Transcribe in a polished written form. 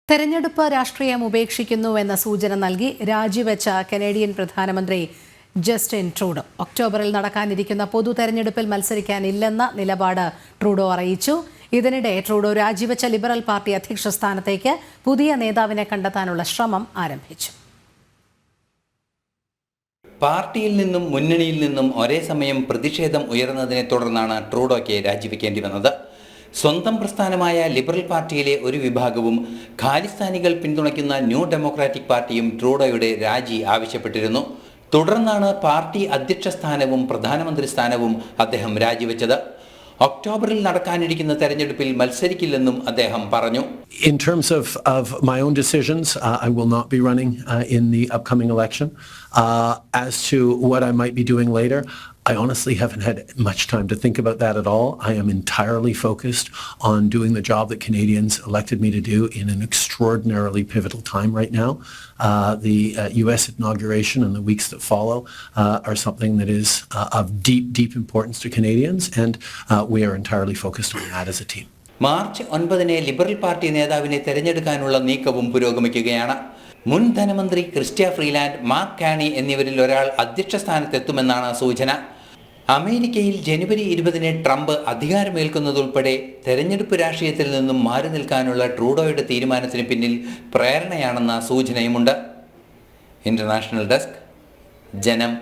തെരഞ്ഞെടുപ്പ് രാഷ്ട്രീയം ഉപേക്ഷിക്കുന്നുവെന്ന സൂചന നൽകി രാജിവെച്ച കനേഡിയൻ പ്രധാനമന്ത്രി ജസ്റ്റിൻ ട്രൂഡോ ഒക്ടോബറിൽ നടക്കാനിരിക്കുന്ന പൊതു തെരഞ്ഞെടുപ്പിൽ മത്സരിക്കാനില്ലെന്ന നിലപാട് ട്രൂഡോ അറിയിച്ചു. ഇതിനിടെ ട്രൂഡോ രാജിവെച്ച ലിബറൽ പാർട്ടി അധ്യക്ഷ സ്ഥാനത്തേക്ക് പുതിയ നേതാവിനെ കണ്ടെത്താനുള്ള ശ്രമം ആരംഭിച്ചു. പാർട്ടിയിൽ നിന്നും മുന്നണിയിൽ നിന്നും ഒരേ സമയം പ്രതിഷേധം ഉയർന്നതിനെ തുടർന്നാണ് ട്രൂഡോയ്ക്ക് രാജിവെക്കേണ്ടി വന്നത്. സ്വന്തം പ്രസ്ഥാനമായ ലിബറൽ പാർട്ടിയിലെ ഒരു വിഭാഗവും ഖാലിസ്ഥാനികൾ പിന്തുണയ്ക്കുന്ന ന്യൂ ഡെമോക്രാറ്റിക് പാർട്ടിയും ട്രൂഡോയുടെ രാജി ആവശ്യപ്പെട്ടിരുന്നു. തുടർന്നാണ് പാർട്ടി അധ്യക്ഷ സ്ഥാനവും പ്രധാനമന്ത്രി സ്ഥാനവും അദ്ദേഹം രാജിവെച്ചത്. ഒക്ടോബറിൽ നടക്കാനിരിക്കുന്ന തെരഞ്ഞെടുപ്പിൽ മത്സരിക്കില്ലെന്നും അദ്ദേഹം പറഞ്ഞു. In terms of my own decisions, I will not be running in the upcoming election. As to what I might be doing later, I honestly haven't had much time to think about that at all. I am entirely focused on doing the job that Canadians elected me to do in an extraordinarily pivotal time right now. The US inauguration and the weeks that follow are something that is of deep importance to Canadians, and we are entirely focused on that as a team. March 9-ന് liberal party നേതാവിനെ തെരഞ്ഞെടുക്കാനുള്ള നീക്കവും പുരോഗമിക്കുകയാണ്. മുൻ ധനമന്ത്രി ക്രിസ്റ്റ്യ freelance, mark കാണി എന്നിവരിൽ ഒരാൾ അധ്യക്ഷ സ്ഥാനത്തെത്തുമെന്നാണ് സൂചന. അമേരിക്കയിൽ ജനുവരി 20-ന് ട്രംപ് അധികാരമേൽക്കുന്നതുൾപ്പെടെ തെരഞ്ഞെടുപ്പ് രാഷ്ട്രീയത്തിൽ നിന്നും മാറി നിൽക്കാനുള്ള ട്രൂഡോയുടെ തീരുമാനത്തിന് പിന്നിൽ പ്രേരണയാണെന്ന സൂചനയുമുണ്ട്. ഇന്റർനാഷണൽ ഡെസ്ക്, ജനം.